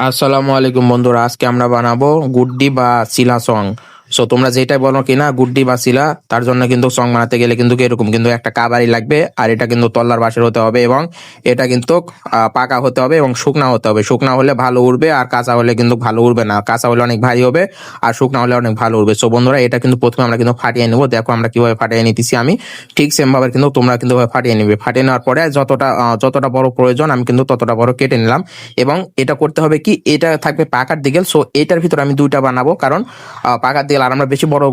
আসসালামু আলাইকুম বন্ধুরা, আজকে আমরা বানাবো গুড্ডি বা সিলা সং। সো তোমরা যেটাই বলো কিনা গুড্ডি বা সিলা, তার জন্য কিন্তু সং বানাতে গেলে কিন্তু এরকম কিন্তু একটা কাবারি লাগবে। আর এটা কিন্তু তল্লার বাঁশের হতে হবে এবং এটা কিন্তু পাকা হতে হবে এবং শুকনা হতে হবে। শুকনা হলে ভালো উড়বে আর কাঁচা হলে কিন্তু ভালো উড়বে না। কাঁচা হলে অনেক ভারী হবে আর শুকনা হলে অনেক ভালো উড়বে। সো বন্ধুরা, এটা কিন্তু প্রথমে আমরা কিন্তু ফাটিয়ে নেবো। দেখো আমরা কিভাবে ফাটিয়ে নিতেছি আমি, ঠিক সেম ভাবে কিন্তু তোমরা কিন্তু ফাটিয়ে নিবে। ফাটিয়ে নেওয়ার পরে যতটা বড় প্রয়োজন আমি কিন্তু ততটা বড় কেটে নিলাম। এবং এটা করতে হবে কি, এটা থাকবে পাকার দিকে। সো এটার ভিতরে আমি দুইটা বানাবো, কারণ পাকার দিকে আর আমরা বেশি বড়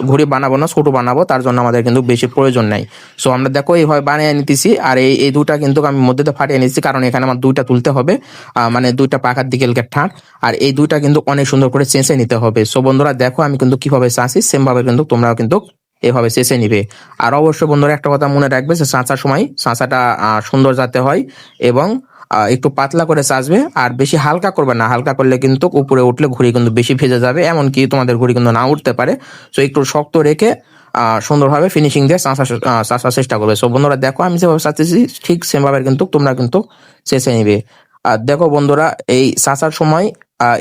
ঘুড়ি বানাবো না, ছোট বানাবো, তার জন্য আমাদের কিন্তু বেশি প্রয়োজন নাই। সো আমরা দেখো এইভাবে বানিয়ে নিতেছি। আর এই দুটা কিন্তু আমি মধ্যে ফাটিয়ে নিচ্ছি, কারণ এখানে আমার দুইটা তুলতে হবে, মানে দুইটা পাকার দিকে ঠাঁট। আর এই দুইটা কিন্তু অনেক সুন্দর করে চেঁচে নিতে হবে। সো বন্ধুরা দেখো আমি কিন্তু কিভাবে চাঁচি, সেম ভাবে কিন্তু তোমরাও কিন্তু এভাবে চেঁচে নিবে। আর অবশ্যই বন্ধুরা একটা কথা মনে রাখবে যে চাঁচার সময় চাঁচাটা সুন্দর যাতে হয় এবং একটু পাতলা করে চাচবে। আর বেশি হালকা করবে না, হালকা করলে কিন্তু উপরে উঠলে ঘুড়ি কিন্তু বেশি ভেজে যাবে, এমনকি তোমাদের ঘুড়ি কিন্তু না উঠতে পারে। তো একটু শক্ত রেখে সুন্দরভাবে ফিনিশিং দিয়ে চাচার চেষ্টা করবে। সো বন্ধুরা দেখো আমি যেভাবে চাচ্ছি ঠিক সেম ভাবে কিন্তু তোমরা কিন্তু চেঁচে নিবে। আর দেখো বন্ধুরা, এই চাচার সময়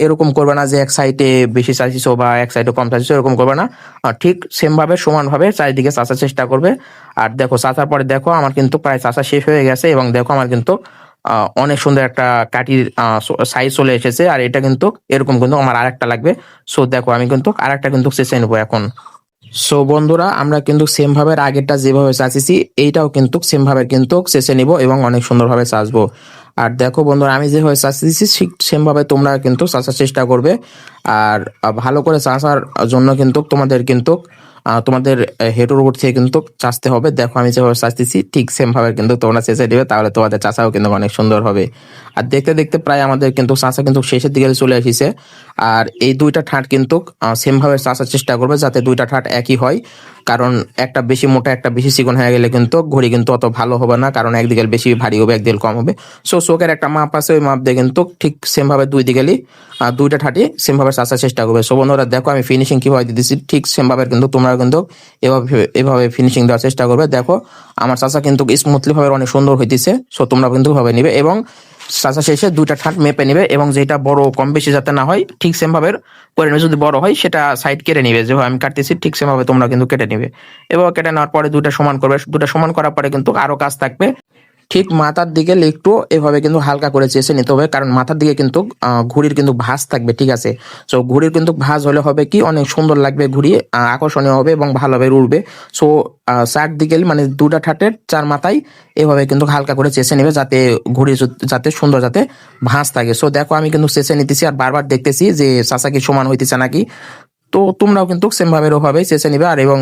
এরকম করবে না যে এক সাইডে বেশি চাইছো বা এক সাইডে কম চাইছো, এরকম করবে না। ঠিক সেম ভাবে সমান ভাবে চারিদিকে চাচার চেষ্টা করবে। আর দেখো চাচার পরে দেখো আমার কিন্তু প্রায় চাচা শেষ হয়ে গেছে এবং দেখো আমার কিন্তু অনেক সুন্দর একটা কাঠির সাইজ চলে এসেছে। আর এটা কিন্তু এরকম কিন্তু আমার আরেকটা লাগবে। সো দেখো আমি কিন্তু আরেকটা কিন্তু চেঁচে নেবো এখন। সো বন্ধুরা, আমরা কিন্তু সেম ভাবে আগেরটা যেভাবে চাচিছি এইটাও কিন্তু সেম ভাবে কিন্তু চেঁচে নিব এবং অনেক সুন্দরভাবে চাচবো। আর দেখো বন্ধুরা, আমি যেভাবে চাচিছি ঠিক সেম ভাবে তোমরা কিন্তু চাচার চেষ্টা করবে। আর ভালো করে চাচার জন্য কিন্তু তোমাদের হেঁটুর উপর থেকে কিন্তু চাচতে হবে। দেখো আমি যেভাবে চাচতেছি ঠিক সেম ভাবে কিন্তু তোমরা চেঁচে দিবে, তাহলে তোমাদের চাচাও কিন্তু অনেক সুন্দর হবে। আর দেখতে দেখতে প্রায় আমাদের কিন্তু চাচা কিন্তু শেষের দিকে চলে এসেছে। আর এই দুইটা ঠাঁট কিন্তু সেম ভাবে চাচার চেষ্টা করবে যাতে দুইটা ঠাঁট একই হয়, কারণ একটা বেশি মোটা একটা বেশি চিকন হয়ে গেলে কিন্তু ঘড়ি কিন্তু অত ভালো হবে না, কারণ একদিকে বেশি ভারী হবে একদিকে কম হবে। সো চোখের একটা মাপ আছে, ওই মাপ দিয়ে কিন্তু ঠিক সেম ভাবে দুই দিকেই দুইটা ঠাঁটি সেম ভাবে চাচার চেষ্টা করবে। সো বন্ধুরা দেখো আমি ফিনিশিং কিভাবে দিতেছি ঠিক সেম ভাবে কিন্তু তোমরা কিন্তু এভাবে এভাবে ফিনিশিং দেওয়ার চেষ্টা করবে। দেখো আমার চাচা কিন্তু স্মুথলি ভাবে অনেক সুন্দর হইতেছে। সো তোমরা কিন্তু ভাবে নিবে এবং চাচা শেষে দুইটা ঠাঁট মেপে নিবে এবং যেটা বড় কম বেশি যাতে না হয় ঠিক সেম ভাবে করে নেবে। যদি বড় হয় সেটা সাইড কেটে নিবে, যেভাবে আমি কাটতেছি ঠিক সেম ভাবে তোমরা কিন্তু কেটে নিবে। এবার কেটে নেওয়ার পরে দুইটা সমান করবে, দুটা সমান করার পরে কিন্তু আরো কাজ থাকবে। ঠিক মাথার দিকে একটু এভাবে কিন্তু হালকা করে চেঁচে নিতে হবে, কারণ মাথার দিকে কিন্তু ঘুড়ির কিন্তু ভাঁজ থাকবে, ঠিক আছে। সো ঘুড়ির কিন্তু ভাঁজ হলে হবে কি অনেক সুন্দর লাগবে ঘুড়ি, আকর্ষণীয় হবে এবং ভালোভাবে উড়বে। সো চার দিকে মানে দুটা ঠাটের চার মাথায় এভাবে কিন্তু হালকা করে চেঁচে নেবে যাতে ঘুড়ি যাতে সুন্দর যাতে ভাঁজ থাকে। সো দেখো আমি কিন্তু চেঁচে নিতেছি আর বারবার দেখতেছি যে চাচা কি সমান হইতেছে নাকি। তো তোমরাও কিন্তু সেম ভাবে ওভাবে চেঁচে নিবে আর এবং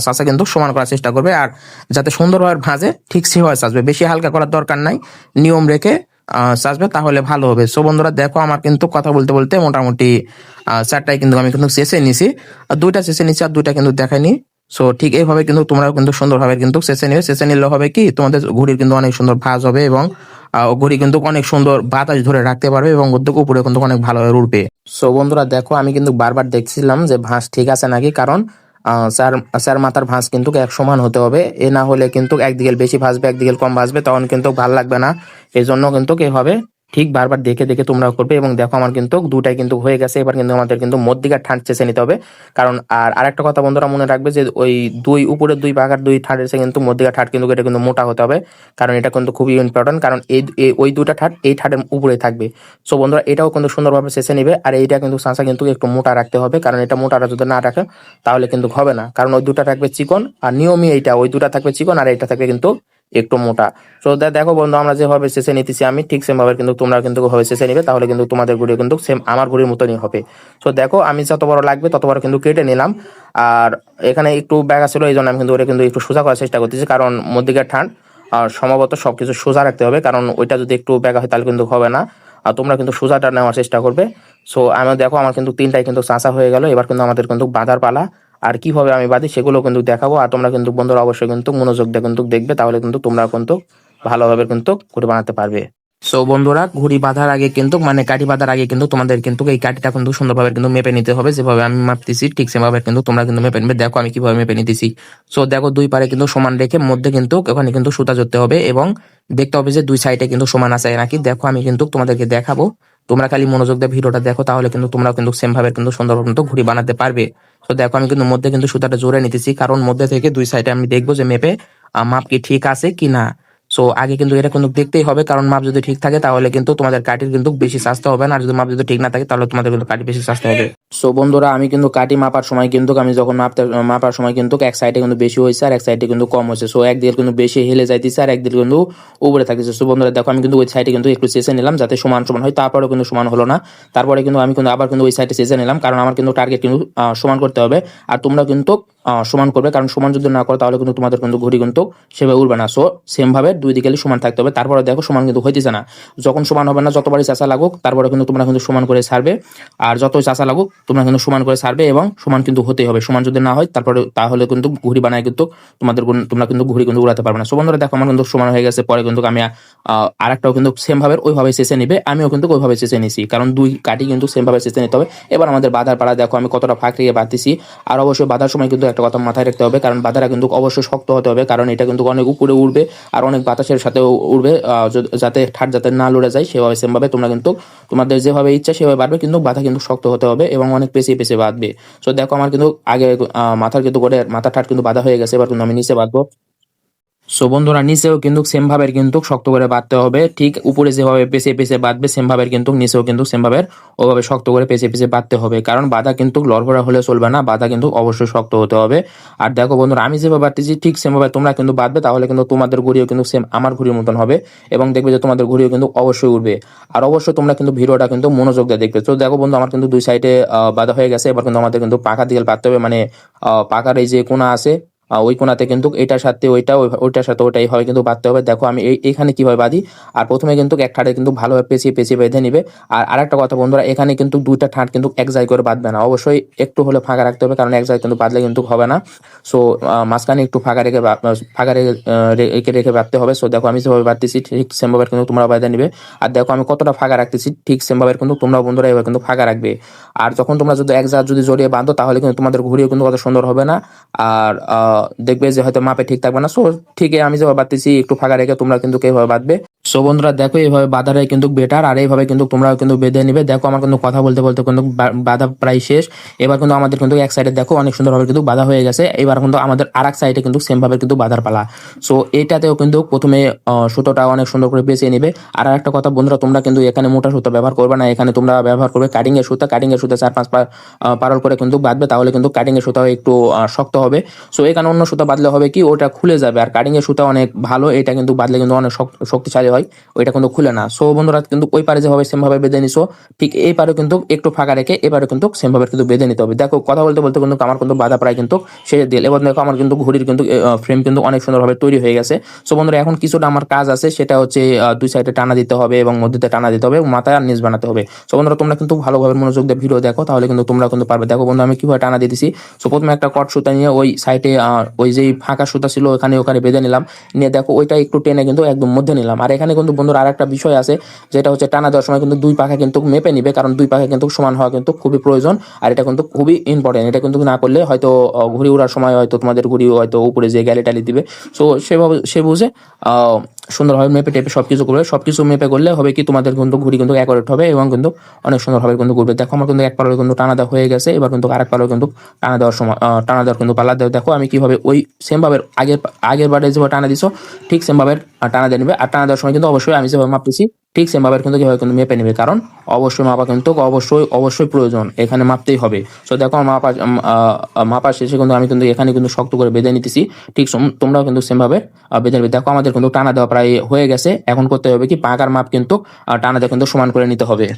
চাচা কিন্তু সমান করার চেষ্টা করবে। আর যাতে সুন্দরভাবে ভাজে ঠিক সেভাবে চাচবে, বেশি হালকা করার দরকার নাই, নিয়ম রেখে চাচবে তাহলে ভালো হবে। সো বন্ধুরা দেখো আমার কিন্তু কথা বলতে বলতে মোটামুটি চারটায় কিন্তু আমি কিন্তু চেঁচে নিছি, আর দুইটা চেঁচে নিছি আর দুইটা কিন্তু দেখাইনি। সো ঠিক এইভাবে কিন্তু তোমরাও কিন্তু সুন্দরভাবে কিন্তু চেঁচে নিবে। চেঁচে নিলে হবে কি তোমাদের ঘুড়ির কিন্তু অনেক সুন্দর ভাঁজ হবে এবং ঘুড়ি কিন্তু অনেক সুন্দর বাতাস ধরে রাখতে পারবে এবং উপরে কিন্তু অনেক ভালোভাবে উঠবে। সো বন্ধুরা দেখো আমি কিন্তু বারবার দেখছিলাম যে ভাঁজ ঠিক আছে নাকি, কারণ চার চার মাথার ভাঁজ কিন্তু এক সমান হতে হবে। এ না হলে কিন্তু একদিকে বেশি ভাসবে একদিকে কম ভাসবে, তখন কিন্তু ভালো লাগবে না। এই জন্য কিন্তু কি হবে ঠিক বারবার দেখে দেখে তোমরা করবে। এবং দেখো আমার কিন্তু দুটাই কিন্তু হয়ে গেছে। এবার কিন্তু আমাদের কিন্তু মধ্যিকার ঠাঁট চেঁচে নিতে হবে, কারণ আর আরেকটা কথা বন্ধুরা মনে রাখবে যে ওই দুই উপরের দুই পাকার দুই ঠাঁট এসে কিন্তু মধ্যিকার ঠাঁট কিন্তু এটা কিন্তু মোটা হতে হবে, কারণ এটা কিন্তু খুবই ইম্পর্টেন্ট, কারণ ওই দুটা ঠাঁট এই ঠাঁটের উপরে থাকবে। সো বন্ধুরা এটাও কিন্তু সুন্দরভাবে চেঁচে নিবে। আর এইটা কিন্তু চাঁচা কিন্তু একটু মোটা রাখতে হবে, কারণ এটা মোটাটা যদি না রাখে তাহলে কিন্তু হবে না, কারণ ওই দুটা থাকবে চিকন আর নিয়মই এইটা, ওই দুটা থাকবে চিকন আর এইটা থাকবে কিন্তু একটু মোটা। তো দেখো বন্ধু আমরা যেভাবে চেঁচে নিতেছি আমি ঠিক সেম ভাবে কিন্তু তোমরা কিন্তু ওভাবে চেঁচে নিবে, তাহলে কিন্তু তোমাদের ঘুড়ি কিন্তু সেম আমার ঘুড়ির মতনই হবে। তো দেখো আমি যত বড় লাগবে তত বড় কিন্তু কেটে নিলাম। আর এখানে একটু ব্যাগা ছিল, এই জন্য আমি কিন্তু ওটা কিন্তু একটু সোজা করার চেষ্টা করতেছি, কারণ মধ্যিকার ঠান্ড আর সম্ভবত সবকিছু সোজা রাখতে হবে, কারণ ওইটা যদি একটু ব্যাগা হয় তাহলে কিন্তু হবে না। আর তোমরা কিন্তু সোজাটা নেওয়ার চেষ্টা করবে। সো আমি দেখো আমার কিন্তু তিনটাই কিন্তু চাঁচা হয়ে গেল। এবার কিন্তু আমাদের কিন্তু বাঁধার পালা। আর কিভাবে আমি বাঁধি সেগুলো কিন্তু দেখাবো, আর তোমরা কিন্তু বন্ধুরা অবশ্যই কিন্তু মনোযোগ দিয়ে কিন্তু দেখবে, তাহলে কিন্তু তোমরা কিন্তু ভালোভাবে কিন্তু ঘুড়ি বানাতে পারবে। সো বন্ধুরা ঘুড়ি বাঁধার আগে কিন্তু মানে কাঠি বাঁধার আগে কিন্তু তোমাদের কিন্তু এই কাঠিটা কিন্তু সুন্দরভাবে কিন্তু মেপে নিতে হবে, যেভাবে আমি মাপতেছি ঠিক সেভাবে কিন্তু তোমরা কিন্তু মেপে নেবে। দেখো আমি কিভাবে মেপে নিতেছি। সো দেখো দুই পারে কিন্তু সমান রেখে মধ্যে কিন্তু ওখানে কিন্তু সুতা জড়তে হবে এবং দেখতে হবে যে দুই সাইডে কিন্তু সমান আছে নাকি। দেখো আমি কিন্তু তোমাদেরকে দেখাবো তোমরা খালি মনোযোগ দিয়ে ভিডিওটা দেখো, তাহলে কিন্তু তোমরা কিন্তু সেম ভাবে কিন্তু সুন্দরভাবে কিন্তু ঘুড়ি বানাতে পারবে। তো দেখো আমি কিন্তু মধ্যে কিন্তু সুতাটা জোরে নিতেছি, কারণ মধ্যে থেকে দুই সাইডে আমি দেখবো যে মেপে মাপ কি ঠিক আছে কি না। সো আগে কিন্তু এটা কিন্তু দেখতেই হবে, কারণ মাপ যদি ঠিক থাকে তাহলে কিন্তু তোমাদের কাঠির কিন্তু বেশি সাজতে হবে না, আর যদি মাপ যদি ঠিক না থাকে তাহলে তোমাদের কিন্তু কাঠি বেশি সাজতে হবে। সো বন্ধুরা, আমি কিন্তু কাঠি মাপার সময় কিন্তু আমি যখন মাপার সময় কিন্তু এক সাইডে কিন্তু বেশি হয়েছে আর এক সাইডে কিন্তু কম হয়েছে। সো একদিকে কিন্তু বেশি হেলে যাইতেছে আর একদিকে কিন্তু উপরে থাকতেছে। সো বন্ধুরা দেখো, আমি কিন্তু ওই সাইডে কিন্তু একটু চেঁচে নিলাম যাতে সমান সমান হয়, তারপরে কিন্তু সমান হলো না। তারপরে কিন্তু আমি কিন্তু আবার কিন্তু ওই সাইডে চেঁচে নিলাম, কারণ আমার কিন্তু টার্গেট কিন্তু সমান করতে হবে। আর তোমরা কিন্তু সমান করবে, কারণ সমান যদি না করো তাহলে কিন্তু তোমাদের কিন্তু ঘড়ি কিন্তু সেভাবে উড়বে না। সো সেম ভাবে দুই দিকে সমান থাকতে হবে। তারপরে দেখো সমান কিন্তু হইতেছে না, যখন সমান হবে না যতবারই চাষা লাগুক তারপরে কিন্তু তোমরা কিন্তু সমান করে ছাড়বে, আর যতই চাষা লাগুক তোমরা কিন্তু সমান করে ছাড়বে এবং সমান কিন্তু হতেই হবে। সমান যদি না হয় তারপরে তাহলে কিন্তু ঘুড়ি বানায় কিন্তু তোমরা কিন্তু ঘুড়ি কিন্তু উড়াতে পারবে না। সো বন্ধুরা দেখো, আমার কিন্তু সমান হয়ে গেছে। পরে কিন্তু আমি আরেকটাও কিন্তু সেম ভাবে ওইভাবে চেঁচে নিবে, আমিও কিন্তু ওইভাবে চেঁচে নিছি, কারণ দুই কাটি কিন্তু সেম ভাবে চেঁচে নিতে হবে। এবার আমাদের বাঁধার পাড়া দেখো আমি কতটা ফাঁক রেখে বাঁধতেছি। আর অবশ্যই বাঁধার সময় কিন্তু একটা কথা মাথায় রাখতে হবে, কারণ বাঁধারা কিন্তু অবশ্যই শক্ত হতে হবে, কারণ এটা কিন্তু অনেক উপরে উঠবে আর অনেক বাতাসের সাথে উঠবে, যাতে ঠাট যাতে না লড়ে যায় সেভাবে সেম ভাবে তোমরা কিন্তু তোমাদের যেভাবে ইচ্ছা সেভাবে বাঁধবে, কিন্তু বাঁধা কিন্তু শক্ত হতে হবে এবং অনেক পেঁচিয়ে পেঁচিয়ে বাঁধবে। সো দেখো আমার কিন্তু আগে মাথার কিন্তু করে মাথার ঠাট কিন্তু বাঁধা হয়ে গেছে, এবার কিন্তু আমি নিচে বাঁধবো। সো বন্ধুরা, নিচেও কিন্তু সেম ভাবে কিন্তু শক্ত করে বাঁধতে হবে, ঠিক উপরে যেভাবে পেঁচিয়ে পেঁচিয়ে বাঁধবে সেম ভাবে কিন্তু নিচেও কিন্তু সেম ভাবে ওভাবে শক্ত করে পেঁচিয়ে পেঁচিয়ে বাঁধতে হবে, কারণ বাঁধা কিন্তু লড়বড়া হলে চলবে না, বাঁধা কিন্তু অবশ্যই শক্ত হতে হবে। আর দেখো বন্ধুরা, আমি যেভাবে বাঁধতেছি ঠিক সেম ভাবে তোমরা কিন্তু বাঁধবে, তাহলে কিন্তু তোমাদের ঘুড়িও কিন্তু সেম আমার ঘুড়ির মতন হবে এবং দেখবে যে তোমাদের ঘুড়িও কিন্তু অবশ্যই উঠবে। আর অবশ্যই তোমরা কিন্তু ভিডিওটা কিন্তু মনোযোগ দিয়ে দেখবে। তো দেখো বন্ধু, আমার কিন্তু দুই সাইডে বাঁধা হয়ে গেছে। এবার কিন্তু আমাদের কিন্তু পাকা দিকে বাঁধতে হবে, মানে পাকার এই যে কোনা আছে ওই কোনাতে কিন্তু এটার সাথে ওইটা ওইটার সাথে ওইটাই হয় কিন্তু বাঁধতে হবে। দেখো আমি এখানে কিভাবে বাঁধি। আর প্রথমে কিন্তু এক ঠাঁটে কিন্তু ভালোভাবে পেঁচিয়ে পেঁচিয়ে বেঁধে নিবে। আর আরেকটা কথা বন্ধুরা, এখানে কিন্তু দুইটা ঠাঁট কিন্তু এক জায়গায় করে বাঁধবে না, অবশ্যই একটু হলে ফাঁকা রাখতে হবে, কারণ এক জায়গায় কিন্তু বাঁধলে কিন্তু হবে না। সো মাঝখানে একটু ফাঁকা রেখে ফাঁকা রেখে রেখে রেখে বাঁধতে হবে। সো দেখো আমি যেভাবে বাঁধতেছি ঠিক সেমভাবে কিন্তু তোমরা বেঁধে নিবে। আর দেখো আমি কতটা ফাঁকা রাখতেছি, ঠিক সেমভাবে কিন্তু তোমরা বন্ধুরা এবার কিন্তু ফাঁকা রাখবে। আর যখন তোমরা যদি এক জায়গা যদি জড়িয়ে বাঁধো তাহলে কিন্তু তোমাদের ঘুরিয়ে কিন্তু কত সুন্দর হবে না। আর দেখবে যে হয়তো মাপে ঠিক থাকবে না। সো ঠিক আমি যেভাবে বাঁধতেছি একটু ফাঁকা রেখে তোমরা কিন্তু এইভাবে বাঁধবে। সো বন্ধুরা দেখো, এইভাবে বাঁধাটাই কিন্তু বেটার, আর এইভাবে কিন্তু তোমরাও কিন্তু বেঁধে নিবে। দেখো আমার কিন্তু কথা বলতে বলতে কিন্তু বাঁধা প্রায় শেষ। এবার কিন্তু আমাদের কিন্তু এক সাইডে দেখো অনেক সুন্দরভাবে কিন্তু বাঁধা হয়ে গেছে। এবার কিন্তু আমাদের আর এক সাইডে কিন্তু সেম ভাবে কিন্তু বাঁধার পালা। সো এইটাতেও কিন্তু প্রথমে সুতোটা অনেক সুন্দর করে পেঁচিয়ে নিবে। আর একটা কথা বন্ধুরা, তোমরা কিন্তু এখানে মোটা সুতো ব্যবহার করবে না, এখানে তোমরা ব্যবহার করবে কাটিং এর সুতা। কাটিং এর সুতা 4-5 পারল করে কিন্তু বাঁধবে, তাহলে কিন্তু কাটিং এর সুতাও একটু শক্ত হবে। সো এখানে অন্য সুতা বাঁধলে হবে কি ওটা খুলে যাবে, আর কাটিং এর সুতা অনেক ভালো, এটা কিন্তু বাঁধলে কিন্তু অনেক শক্তিশালী হয়, ওইটা কিন্তু খুলে না। সো বন্ধুরা কিন্তু ওই পারে যেভাবে সেম ভাবে বেঁধে নিছো ঠিক এই পারে কিন্তু একটু ফাঁকা রেখে এবারে কিন্তু সেম ভাবে কিন্তু বেঁধে নিতে হবে। দেখো কথা বলতে বলতে কিন্তু আমার কিন্তু বাঁধা প্রায় কিন্তু শেষের দিল। এবার দেখো আমার কিন্তু ঘড়ির কিন্তু ফ্রেম কিন্তু অনেক সুন্দরভাবে তৈরি হয়ে গেছে। সো বন্ধুরা এখন কিছুটা আমার কাজ আছে, সেটা হচ্ছে দুই সাইডে টানা দিতে হবে এবং মধ্যে টানা দিতে হবে, মাথায় আর নিচ বানাতে হবে। সো বন্ধুরা তোমরা কিন্তু ভালোভাবে মনোযোগ দিয়ে ভিডিও দেখো, তাহলে কিন্তু তোমরা কিন্তু পারবে। দেখো বন্ধু আমি কিভাবে টানা দিতেছি। সো প্রথমে একটা কট সুতা নিয়ে ওই সাইডে ওই যে ফাঁকা সুতা ছিল ওখানে বেঁধে নিলাম, নিয়ে দেখো ওইটা একটু টেনে কিন্তু একদম মধ্যে নিলাম। আর এখানে কিন্তু বন্ধুরা আর একটা বিষয় আছে, যেটা হচ্ছে টানা দেওয়ার সময় কিন্তু দুই পাখা কিন্তু মেপে নিবে, কারণ দুই পাখা কিন্তু সমান হওয়া কিন্তু খুবই প্রয়োজন। আর এটা কিন্তু খুবই ইম্পর্টেন্ট, এটা কিন্তু না করলে হয়তো ঘুড়ি উড়ার সময় হয়তো তোমাদের ঘুড়ি হয়তো উপরে যে গ্যালি টালি দিবে। সো সেভাবে সে বুঝে সুন্দরভাবে মেপে টেপে সবকিছু করবে। সবকিছু মেপে করলে হবে কি তোমাদের কিন্তু ঘুড়ি কিন্তু অ্যাকুরেট হবে এবং কিন্তু অনেক সুন্দরভাবে কিন্তু ঘুরবে। দেখো আমার কিন্তু এক পারে কিন্তু টানা দেওয়া হয়ে গেছে। এবার কিন্তু আরেক পারে কিন্তু টানা দেওয়ার সময় টানা দেওয়ার কিন্তু পাল্লা দেওয়া। দেখো আমি কিভাবে ওই সেম ভাবে আগের বারে যেভাবে টানা দিছো ঠিক সেম ভাবে টানা দিয়ে নিবে। আর টানা দেওয়ার সময় কিন্তু অবশ্যই আমি যেভাবে মাপতেছি ঠিক সেম ভাবে কিন্তু কিভাবে কিন্তু মেপে নেবে, কারণ অবশ্যই মাপা কিন্তু অবশ্যই প্রয়োজন, এখানে মাপতেই হবে। সো দেখো মাপা শেষে কিন্তু আমি কিন্তু এখানে কিন্তু শক্ত করে বেঁধে নিতেছি, ঠিক তোমরাও কিন্তু সেম ভাবে বেঁধে নেবে। দেখো আমাদের কিন্তু টানা দেওয়া প্রায় হয়ে গেছে। এখন করতে হবে কি পাকার মাপ কিন্তু টানা দেওয়া কিন্তু সমান করে নিতে হবে।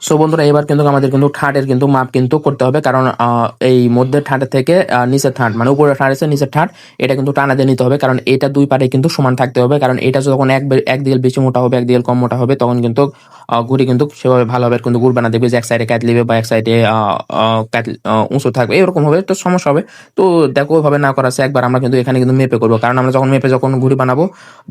সো বন্ধুরা এবার কিন্তু আমাদের কিন্তু ঠাটের কিন্তু মাপ কিন্তু করতে হবে, কারণ এই মধ্যের ঠাটের থেকে নিচের ঠাট মানে উপরের ঠাট আছে নিচের ঠাট এটা কিন্তু টানা দিয়ে নিতে হবে, কারণ এটা দুই পারে কিন্তু সমান থাকতে হবে। কারণ এটা যখন একদিকে বেশি মোটা হবে একদিকে কম মোটা হবে তখন কিন্তু ঘুড়ি কিন্তু সেভাবে ভালোভাবে কিন্তু ঘুরবে না, দেখবে যে এক সাইডে ক্যাটলিবে বা এক সাইডে উঁচু থাকবে, এরকম হবে তো সমস্যা হবে। তো দেখো ওইভাবে না করা আছে, একবার আমরা কিন্তু এখানে কিন্তু মেপে করবো, কারণ আমরা যখন ঘুড়ি বানাবো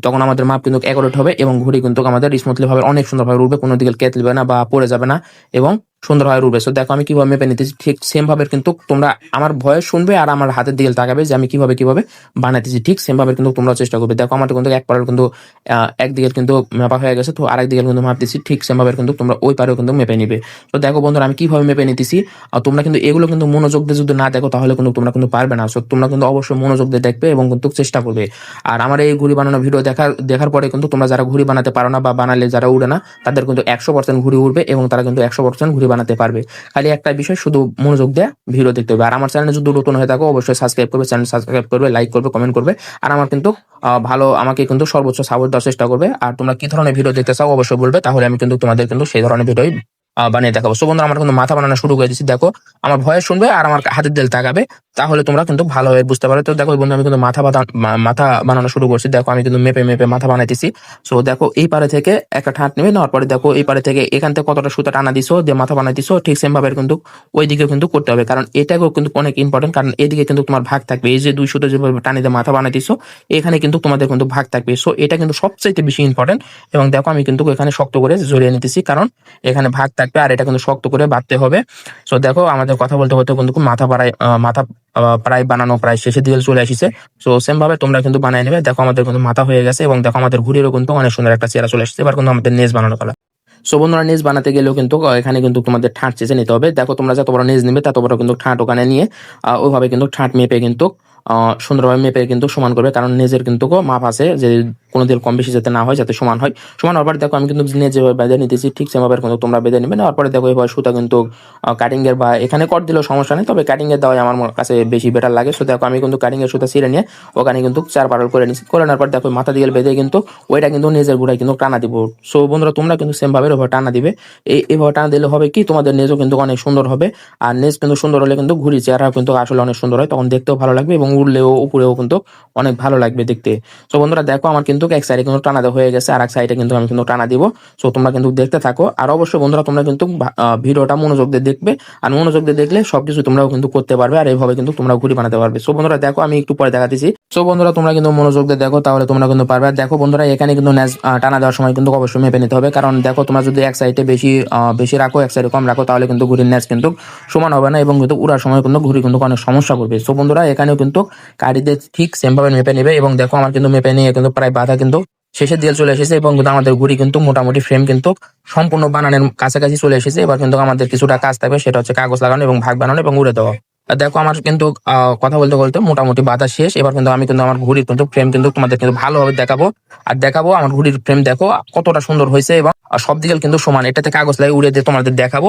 তখন আমাদের মাপ কিন্তু অ্যাকুরেট হবে এবং ঘুড়ি কিন্তু আমাদের স্মুথলি ভাবে অনেক সুন্দরভাবে উঠবে, কোনো দিকে ক্যাটলিবে না বা পড়ে যাবে না এবং সুন্দরভাবে উঠবে। সো দেখো আমি কিভাবে মেপে নিতেছি, ঠিক সেম ভাবে কিন্তু তোমরা আমার ভয়েস শুনবে আর আমার হাতের দিকে তাকাবে যে আমি কিভাবে কিভাবে বানাইতেছি, ঠিক সেম ভাবে কিন্তু তোমরা চেষ্টা করবে। দেখো আমার কিন্তু এক পারের কিন্তু একদিকে কিন্তু মাপা হয়ে গেছে, তো আরেক দিকে কিন্তু মাপতেছি, ঠিক সেম ভাবে কিন্তু তোমরা ওই পারেও কিন্তু মেপে নিবে। তো দেখো বন্ধুরা আমি কিভাবে মেপে নিতেছি, আর তোমরা কিন্তু এগুলো কিন্তু মনোযোগ দিয়ে যদি না দেখো তাহলে কিন্তু তোমরা কিন্তু পারবে না। সো তোমরা কিন্তু অবশ্যই মনোযোগ দিয়ে দেখবে এবং কিন্তু চেষ্টা করবে। আর আমার এই ঘুড়ি বানানো ভিডিও দেখার পরে কিন্তু তোমরা যারা ঘুড়ি বানাতে পারো না বা বানালে যারা উড়ে না, তাদের কিন্তু 100% ঘুড়ি উড়বে এবং তারা কিন্তু 100% ঘুড়ি বানাতে পারবে। খালি একটা বিষয়, শুধু মনোযোগ দিয়ে ভিডিও দেখতে হবে। আর আমার চ্যানেলে যদি নতুন হয়ে থাকো অবশ্যই সাবস্ক্রাইব করবে, চ্যানেল সাবস্ক্রাইব করবে, লাইক করবে, কমেন্ট করবে। আর আমার কিন্তু ভালো আমাকে কিন্তু সর্বোচ্চ সাপোর্ট দেওয়ার চেষ্টা করবে। আর তোমরা কি ধরনের ভিডিও দেখতে চাও অবশ্যই বলবে, তাহলে আমি কিন্তু তোমাদের কিন্তু সেই ধরনের ভিডিও বানিয়ে দেখাবো। সো বন্ধুরা আমার কিন্তু মাথা বানানো শুরু করে দিচ্ছি। দেখো আমার ভয়েস শুনবে আর আমার হাতের দিল তাকাবে, তাহলে তোমরা কিন্তু ভালোভাবে বুঝতে পারো। তো দেখো বন্ধু আমি কিন্তু মাথা বানানো শুরু করছি। দেখো আমি কিন্তু মেপে মেপে মাথা বানাইতেছি। সো দেখো এই পারে থেকে একটা ঠাঁট নেবে, নেওয়ার পরে দেখো এই পারে থেকে এখান থেকে কতটা সুতা টানা দিছো দিয়ে মাথা বানাইতেছো, ঠিক সেম ভাবে কিন্তু ওই দিকে কিন্তু করতে হবে, কারণ এটাকেও কিন্তু অনেক ইম্পর্টেন্ট। কারণ এদিকে কিন্তু তোমার ভাগ থাকবে, এই যে দুই সুতো যেভাবে টানি দিয়ে মাথা বানাইতেছো এখানে কিন্তু তোমাদের কিন্তু ভাগ থাকবে। সো এটা কিন্তু সবচাইতে বেশি ইম্পর্টেন্ট। এবং দেখো আমি কিন্তু এখানে শক্ত করে জড়িয়ে নিতেছি, কারণ এখানে ভাগ থাকবে আর এটা কিন্তু শক্ত করে বাঁধতে হবে। সো দেখো আমাদের কথা বলতে বলতে কিন্তু মাথা প্রায় বানানো প্রায় শেষের দিকে চলে আসিছে। সো সেম ভাবে তোমরা কিন্তু বানিয়ে নেবে। দেখো আমাদের কিন্তু মাথা হয়ে গেছে এবং দেখো আমাদের ঘুড়িরও কিন্তু অনেক সুন্দর একটা চেহারা চলে আসছে। এবার কিন্তু আমাদের নেজ বানানো পালা। সো বন্ধুরা নেজ বানাতে গেলেও কিন্তু এখানে কিন্তু তোমাদের ঠাঁট চেঁচে নিতে হবে। দেখো তোমরা যত বড় নেজ নিবে তত বড় কিন্তু ঠাঁট ওখানে নিয়ে ওইভাবে কিন্তু ঠাঁট মেপে কিন্তু সুন্দরভাবে মেপে কিন্তু সমান করবে, কারণ নেজের কিন্তু মাপ আছে যে কোনো দিন কম বেশি যাতে না হয়, যাতে সমান হয়। সমান হওয়ার পর দেখো আমি কিন্তু নেজ যেভাবে বেঁধে নিতেছি ঠিক সেভাবে কিন্তু তোমরা বেঁধে নেবে। নেওয়ার পরে দেখো এবার সুতা কিন্তু কাটিং এর বা এখানে কট দিলেও সমস্যা নেই, তবে কাটিং এর দেওয়াই আমার কাছে বেশি বেটার লাগে। সো দেখো আমি কিন্তু কাটিং এর সুতা ছিঁড়ে নিয়ে ওখানে কিন্তু 4 পারল করে নিচ্ছি। করে নেওয়ার পর দেখো মাথা দিয়ে বেঁধে কিন্তু ওইটা কিন্তু নেজের গোড়ায় কিন্তু টানা দিব। সো বন্ধুরা তোমরা কিন্তু সেম ভাবে এভাবে টানা দিবে। এইভাবে টানা দিলে হবে কি, তোমাদের নেজও কিন্তু অনেক সুন্দর হবে। আর নেজ কিন্তু সুন্দর হলে কিন্তু ঘুড়ি চেহারা কিন্তু আসলে অনেক সুন্দর হয়, তখন দেখতেও ভালো লাগবে এবং উড়লেও উপরেও কিন্তু অনেক ভালো লাগবে দেখতে। তো বন্ধুরা দেখো আমার কিন্তু এক সাইডে কিন্তু টানা দেওয়া হয়ে গেছে, আর এক সাইডে কিন্তু আমি কিন্তু টানা দিব। সো তোমরা কিন্তু দেখতে থাকো। আর অবশ্যই বন্ধুরা তোমরা কিন্তু ভিডিওটা মনোযোগ দিয়ে দেখবে, আর মনোযোগ দিয়ে দেখলে সবকিছু তোমরাও কিন্তু করতে পারবে, আর এইভাবে কিন্তু তোমরা ঘুড়ি বানাতে পারবে। সো বন্ধুরা দেখো আমি একটু পরে দেখাতেছি। সো বন্ধুরা তোমরা কিন্তু মনোযোগ দিয়ে দেখো, তাহলে তোমরা কিন্তু পারবে। আর দেখো বন্ধুরা এখানে কিন্তু নেজ টানা দেওয়ার সময় কিন্তু অবশ্যই মেপে নিতে হবে, কারণ দেখো তোমরা যদি এক সাইডে বেশি রাখো এক সাইডে কম রাখো তাহলে কিন্তু ঘুড়ির নেজ কিন্তু সমান হবে না এবং কিন্তু উড়ার সময় কিন্তু ঘুড়ি কিন্তু অনেক সমস্যা করবে। সো বন্ধুরা এখানেও কিন্তু কাঠিতে ঠিক সেম ভাবে মেপে নেবে। এবং দেখো আমার কিন্তু মেপে নিয়ে কিন্তু প্রায় বাধা কিন্তু শেষের দিকে চলে এসেছে এবং কিন্তু আমাদের ঘুড়ি কিন্তু মোটামুটি ফ্রেম কিন্তু সম্পূর্ণ বানানোর কাছাকাছি চলে এসেছে। এবার কিন্তু আমাদের কিছুটা কাজ থাকবে, সেটা হচ্ছে কাগজ লাগানো এবং ভাগ বানানো এবং উড়ে দেওয়া। আর দেখো আমার কিন্তু কথা বলতে বলতে মোটামুটি বাধা শেষ। এবার কিন্তু আমি কিন্তু আমার ঘুড়ির কিন্তু ফ্রেম কিন্তু তোমাদের কিন্তু ভালোভাবে দেখাবো। আর দেখাবো আমার ঘুড়ির ফ্রেম দেখো কতটা সুন্দর হয়েছে এবং সব দিকে কিন্তু সমান, এটাতে কাগজ লাগিয়ে উড়ে দিয়ে তোমাদের দেখাবো।